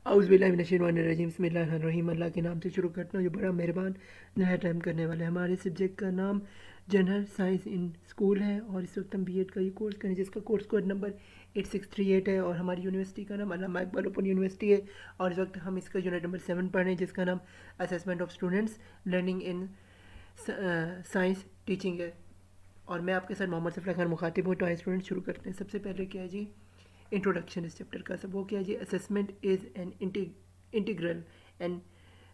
औज़ुबिल्लाहिमिनश्शैतानिर्रजीम बिस्मिल्लाहिर्रहमानिर्रहीम। अल्लाह के नाम से शुरू करता हूँ जो बड़ा मेहरबान नहायत रहम करने वाला है। हमारे सब्जेक्ट का नाम जनरल साइंस इन स्कूल है और इस वक्त हम बीएड का ये कोर्स करें जिसका कोर्स कोड नंबर 8638 है और हमारी यूनिवर्सिटी का नाम अल्लामा इकबाल ओपन यूनिवर्सिटी है। और इस वक्त हम इसका यूनिट नंबर 7 पढ़ रहे हैं जिसका नाम assessment of students learning in science teaching है। और मैं आपके साथ मोहम्मद सफ़र खान मुखातिब हूँ। तो आइए स्टूडेंट शुरू करते हैं। सबसे पहले क्या है जी, इंट्रोडक्शन इस चैप्टर का। सब वो क्या है जी, assessment is an integral and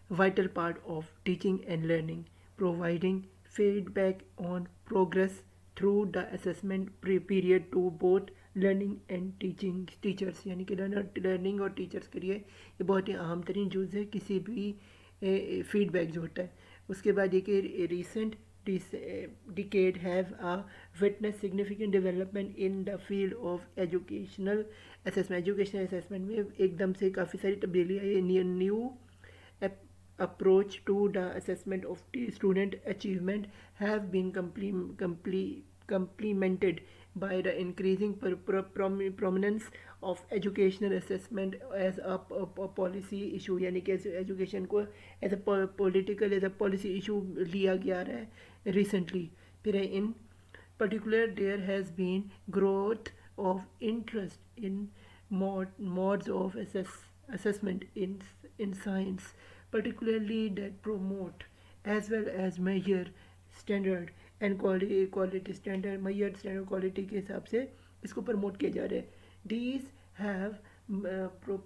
vital part of teaching and learning, providing feedback on progress through the assessment period to both learning and teaching teachers। यानी कि लर्निंग और टीचर्स के लिए ये बहुत ही अहम तरीन यूज़ है किसी भी फीडबैक जो होता है। उसके बाद ये कि recent decade have witnessed significant development in the field of educational assessment। Educational assessment में एकदम से काफ़ी सारी तब्दीली आई है। New approach to the assessment of student achievement have been complemented by the increasing prominence of educational assessment as a policy issue। यानी कि education को as a political as a policy issue लिया गया रहा है रिसेंटली। फिर इन particular there has been growth of interest in modes of assessment in science, particularly that promote as well as measure standard and quality standard measure standard quality के हिसाब से इसको promote किया जा रहा है। These have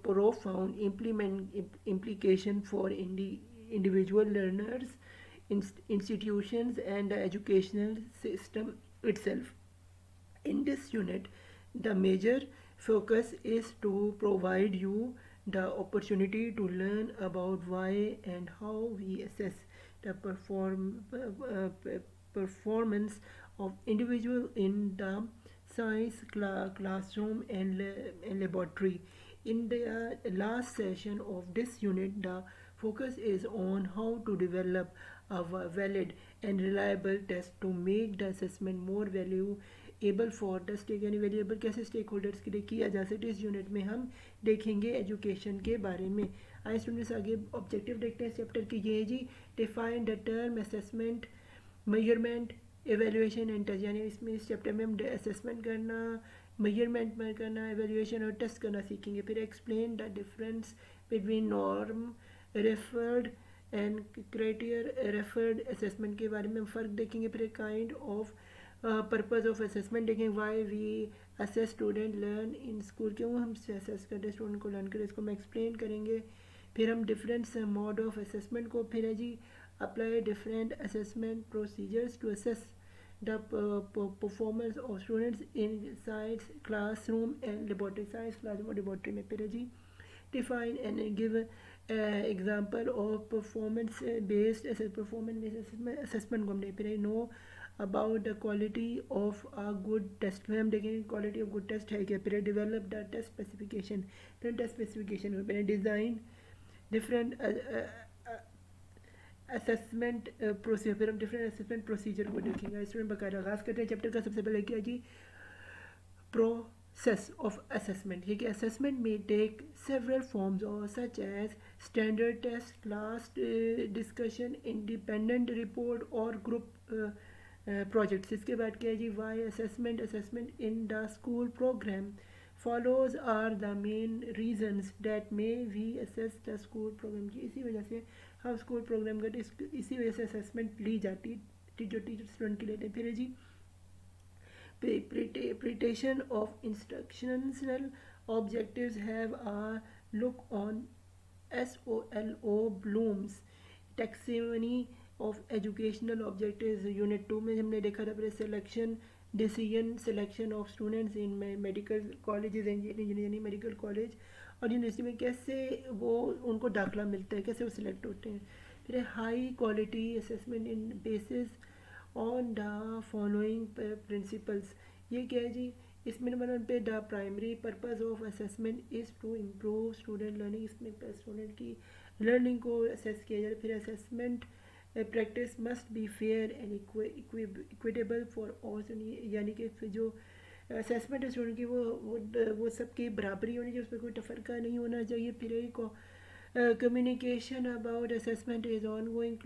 profound implication for individual learners, institutions and the educational system itself। In this unit, the major focus is to provide you the opportunity to learn about why and how we assess the performance of individual in the science classroom and laboratory। In the last session of this unit, the focus is on how to develop a valid and reliable test to make the assessment more valuable for the stake यानी variable कैसे stake holders के लिए किया जा सकता है। इस unit में हम देखेंगे एजुकेशन के बारे में। आइए स्टूडेंट्स आगे ऑब्जेक्टिव देखते हैं इस चैप्टर की। ये है जी, define the term assessment measurement evaluation and test. यानी इसमें इस चैप्टर में हम असेसमेंट करना, मेजरमेंट में करना, एवेल्यूएशन और टेस्ट करना सीखेंगे। फिर explain the difference between norm referred and criteria referred assessment के बारे में हम फ़र्क देखेंगे। फिर kind of purpose of assessment देखेंगे, why we assess student learn in school, क्यों हम असेस करते हैं स्टूडेंट को लर्न करें, इसको हम एक्सप्लेन करेंगे। फिर हम डिफरेंट मोड ऑफ असेसमेंट को, फिर है जी apply different assessment procedures to assess the performance of students in science classroom and laboratory। science classroom और laboratory में फिर है जी define and give example of performance based assessment को हमने फिर know about the quality of a good test में हम देखेंगे quality of good test है क्या। फिर develop the test specification, फिर test specification में फिर design different असेसमेंट प्रोसीजर, फिर हम डिफरेंट असेसमेंट प्रोसीजर को देखेंगे। स्टूडेंट बकायदा आगाज़ करते हैं चैप्टर का। सबसे पहले क्या जी, प्रोसेस ऑफ असेसमेंट। ये कि असेसमेंट में टेक सेवरल फॉर्म्स और such as standard test, class discussion, independent report और ग्रुप प्रोजेक्ट्स। इसके बाद क्या है जी, why assessment assessment in the school program follows are the main reasons that may we assess the school program की। इसी वजह से हम स्कूल प्रोग्राम करते, इसी वजह से असेसमेंट ली जाती जो टीचर स्टूडेंट के लेते हैं। फिर है जी preparation of instructional objectives have a look on SOLO Bloom's taxonomy of educational objectives। Unit 2 में हमने देखा था फिर selection decision selection of students in medical colleges, engineering medical college और यूनिवर्सिटी में कैसे वो उनको दाखिला मिलता है, कैसे वो सिलेक्ट होते हैं। फिर high quality assessment in basis on the following principles. ये क्या है जी, इसमें नंबर वन पे the primary purpose of assessment is to improve student learning. इसमें स्टूडेंट की लर्निंग को असेस किया जाए। फिर assessment practice must be fair and equitable for all, यानी कि जो असेसमेंट है स्टूडेंट की वो सबकी बराबरी होनी चाहिए, उसमें कोई तफरका नहीं होना चाहिए। फिर एक communication about assessment is on going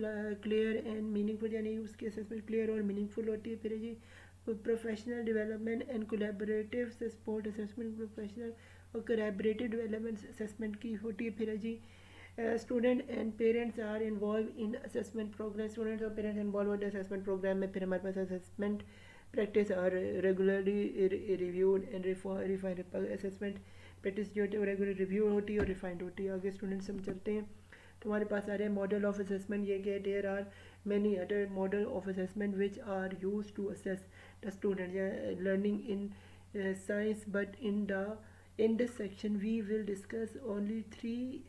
clear and meaningful, यानी उसकी असेसमेंट क्लियर और मीनिंगफुल होती है। फिर जी professional development and collaborative support assessment, professional और कोलैबोरेटिव डेवलपमेंट असेसमेंट की होती है। फिर जी student and parents are involve in assessment program, students और पेरेंट्स इन्वॉल्व होते हैं असेसमेंट प्रोग्राम में। फिर हमारे पास assessment practice are regularly reviewed and refined, assessment practice जो होती है वो रेगुलर रिव्यू होती है और रिफाइंड होती है। आगे स्टूडेंट्स हम चलते हैं तो हमारे पास आ रहे हैं मॉडल ऑफ असेसमेंट। ये कि there are many other model of assessment which are use to assess the student learning in science, but in this section we will discuss only three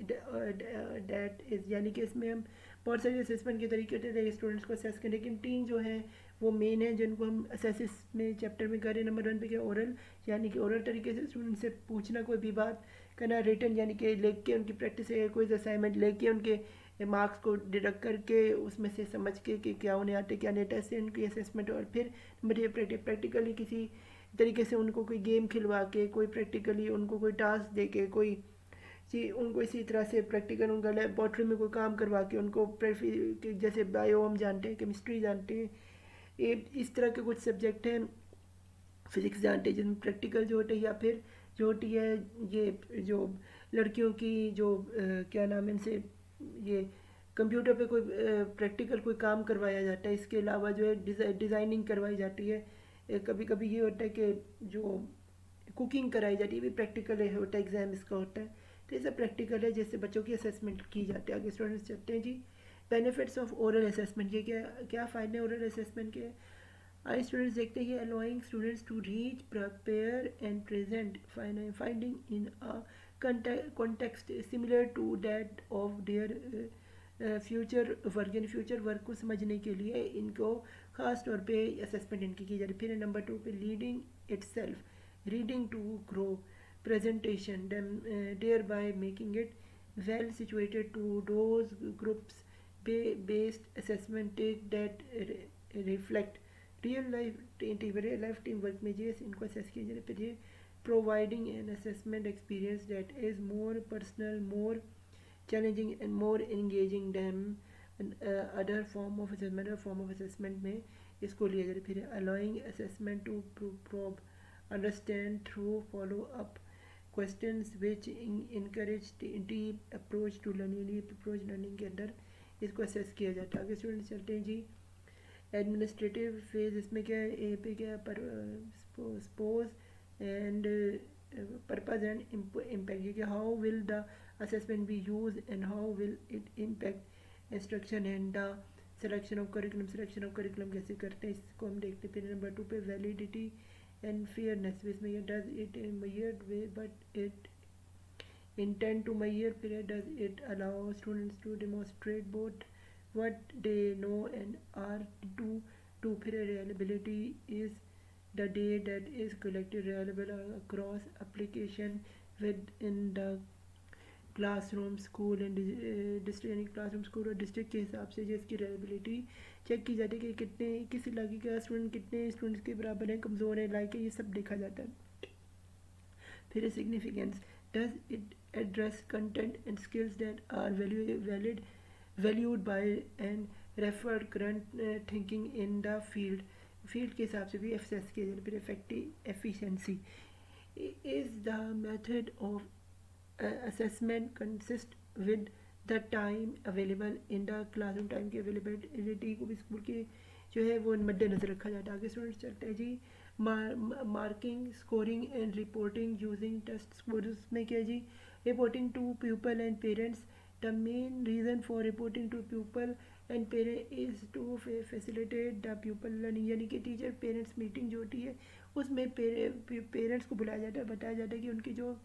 that is, यानी कि इसमें हम बहुत सारे assessment के तरीके होते हैं स्टूडेंट्स को असेस करने, लेकिन तीन जो हैं वो मेन हैं जिनको हम असेसिस में चैप्टर में करें। नंबर 1 पे क्या, ओरल, यानी कि ओरल तरीके से स्टूडेंट से पूछना कोई भी बात करना। रिटन यानी कि लिख के उनकी प्रैक्टिस है, कोई असाइनमेंट लेके उनके मार्क्स को डिडक्ट करके उसमें से समझ के कि क्या उन्हें आते क्या नहीं, टेस्ट से उनकी असेसमेंट। और फिर नंबर 2 प्रैक्टिकली किसी तरीके से उनको कोई गेम खिलवा के, कोई प्रैक्टिकली उनको कोई टास्क दे के, कोई चीज उनको इसी तरह से प्रैक्टिकल उनका लेबॉर्ट्री में कोई काम करवा के उनको जैसे बायो हम जानते हैं, केमिस्ट्री जानते हैं, ये इस तरह के कुछ सब्जेक्ट हैं, फिजिक्स जानते हैं जिनमें प्रैक्टिकल जो होते हैं। या फिर जो होती है ये जो लड़कियों की जो क्या नाम है इनसे, ये कंप्यूटर पे कोई प्रैक्टिकल कोई काम करवाया जाता है। इसके अलावा जो है डिज़ाइनिंग करवाई जाती है। कभी कभी ये होता है कि जो कुकिंग कराई जाती है भी प्रैक्टिकल है, होता है एग्ज़ाम इसका होता है। तो ये सब प्रैक्टिकल है जिससे बच्चों की असेसमेंट की जाती है। आगे स्टूडेंट्स चलते हैं जी, बेनिफिट्स ऑफ ओरल असेसमेंट। ये क्या क्या फ़ायदे हैं ओरल असेसमेंट के। आई स्टूडेंट्स देखते हैं, allowing students to reach prepare and present finding in a context similar to that of their future work, यानी फ्यूचर वर्क को समझने के लिए इनको ख़ास तौर पे असेसमेंट इनकी की जाती है। फिर नंबर 2 पे leading itself, reading to grow presentation them thereby making it well situated to those groups based assessment take that reflect real life team work में जो इनको असेस किया जाए। फिर ये providing an assessment experience that is more personal, more challenging and more engaging than other form of assessment. Form of assessment में इसको लिया जाए। फिर allowing assessment to probe understand through follow up questions which encourage deep approach to learning, deep approach learning के अंदर इसको assess किया जाता है। आगे स्टूडेंट चलते हैं जी, एडमिनिस्ट्रेटिव फेज। इसमें क्या है, ए पे क्या पर suppose and purpose and impact, ये कि how will the assessment B use and how will it impact instruction and the selection of curriculum. Selection of curriculum कैसे करते हैं इसको हम देखते हैं। फिर नंबर 2 पे वैलिडिटी एंड फेयरनेस, इसमें ये does it in measured way but it intend to measure, period, does it allow students to demonstrate both what they know and are to period. Reliability is the data that is collected reliable across application within the classroom school and district, यानी classroom school और district के हिसाब से जो इसकी रेलेबिलिटी check की जाती है कि कितने किस इलाके का स्टूडेंट कितने स्टूडेंट्स के बराबर हैं, कमज़ोर है, लाइक ये सब देखा जाता है। फिर significance, does it address content and skills that are valued by and referred current thinking in the field के हिसाब से भी असेस किया जाता है। फिर effective efficiency, is the method of assessment consist with the time available in the classroom, time की availability को भी स्कूल के जो है वो मद्देनजर रखा जाता है। आगे स्टूडेंट्स चलते हैं जी, marking scoring and reporting using test scores में क्या जी, reporting to pupil and parents. The main reason for reporting to pupil and parents is to facilitate the pupil learning, यानी कि टीचर पेरेंट्स मीटिंग जो होती है उसमें पेरेंट्स को बुलाया जाता है, बताया जाता है कि उनके जो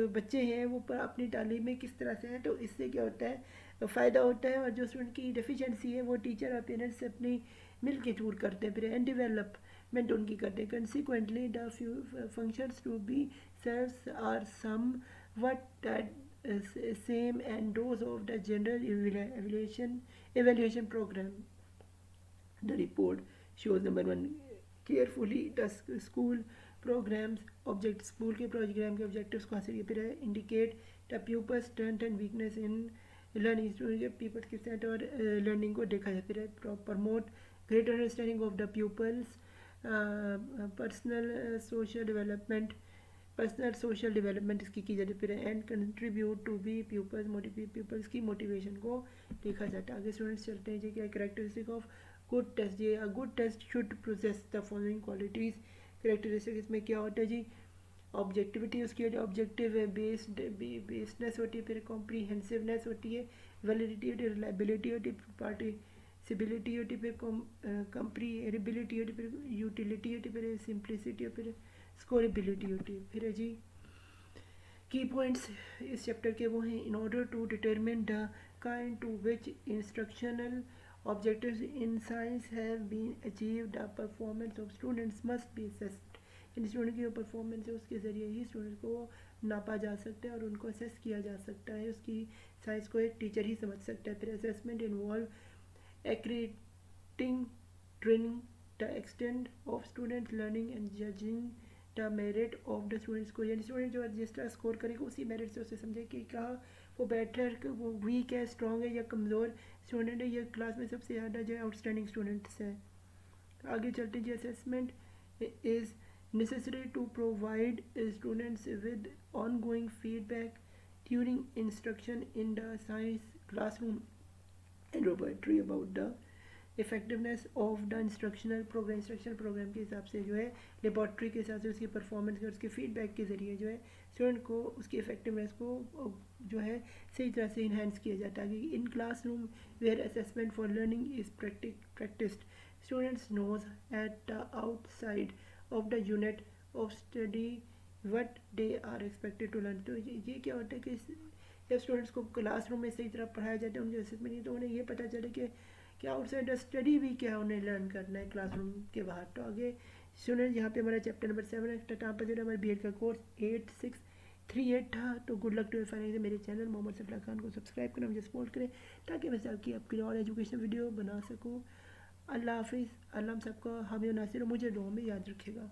बच्चे हैं वो अपनी तालीम में किस तरह से हैं। तो इससे क्या होता है, फ़ायदा होता है, और जो स्टूडेंट की डेफिशिएंसी है वो टीचर और पेरेंट्स से अपनी मिल के दूर करते हैं, फिर एंड डेवलपमेंट उनकी करते हैं। Consequently the functions to be serves are some what that same and those of the general evaluation program. The report shows, number 1, carefully the school programmes object school के प्रोग्राम के objectives को हासिल किया। फिर है indicate the pupil strength and weakness in learning, student के people की strength और लर्निंग को देखा जाए। फिर है promote great understanding of the pupils, personal social development इसकी की जाती है। फिर and contribute to be peoples की मोटिवेशन को देखा जाता है। आगे स्टूडेंट्स चलते हैं जी क्या कैरेक्टरिस्टिक ऑफ गुड टेस्ट। ये good test should process the following qualities. Characteristic इसमें क्या होता है जी, ऑब्जेक्टिविटी उसकी होती है, ऑब्जेक्टिव है, बेस्डनेस होती है, फिर कॉम्प्रीहेंसिवनेस होती है, वैलिडिटी होती है, रिलायबिलिटी होती है, पार्टिसिबिलिटी होती है, फिर कंप्रीहेरिबिलिटी होती है, फिर यूटिलिटी होती है, फिर सिंप्लिसिटी और फिर स्कोरेबिलिटी होती है। फिर है जी की पॉइंट्स इस चैप्टर के वो हैं, in order to determine the kind to which instructional objectives in science have been achieved, the performance of students must be assessed। In student की जो परफॉर्मेंस है उसके ज़रिए ही स्टूडेंट को नापा जा सकता है और उनको असेस किया जा सकता है, उसकी साइंस को एक टीचर ही समझ सकता है। फिर assessment involve accrediting training the extent of student learning and judging the merit of the students को, यानी स्टूडेंट जो जिस तरह स्कोर करेगा उसी मेरिट से उसे समझे कि कहाँ वो बेटर, वो वीक है, स्ट्रॉन्ग है या कमज़ोर स्टूडेंट है, या क्लास में सबसे ज़्यादा जो है आउटस्टैंडिंग स्टूडेंट्स है। आगे चलते जी assessment is necessary to provide students with ongoing feedback during instruction in the science classroom and laboratory about the effectiveness of the instructional programme के हिसाब से जो है लेबॉर्ट्री के हिसाब से उसकी परफॉर्मेंस के उसके फीडबैक के ज़रिए जो है स्टूडेंट को उसकी इफेक्टिवनेस को जो है सही तरह से इन्हेंस किया जाता है। In classroom where assessment for learning is practised, students knows at the outside of the unit of study what they are expected to learn. तो ये क्या होता है कि जब स्टूडेंट्स को क्लासरूम में सही तरह पढ़ाया जाता है उनके असेसमेंट नहीं, तो उन्हें ये पता चले कि आउटसाइड स्टडी भी क्या उन्हें लर्न करना है क्लासरूम के बाहर। तो आगे स्टूडेंट यहाँ पे हमारा चैप्टर नंबर 7 है, टाटा पर जो हमारे BEd का कोर्स 8638 था। तो गुड लक टू फाइनल। मेरे चैनल मोहम्मद सफला खान को सब्सक्राइब करें, मुझे सपोर्ट करें ताकि मैं आपकी और एजुकेशन वीडियो बना सकूँ। अल्लाह हाफिज़। अल्लाह सबका हामी नासिर, मुझे दुआ में याद रखेगा।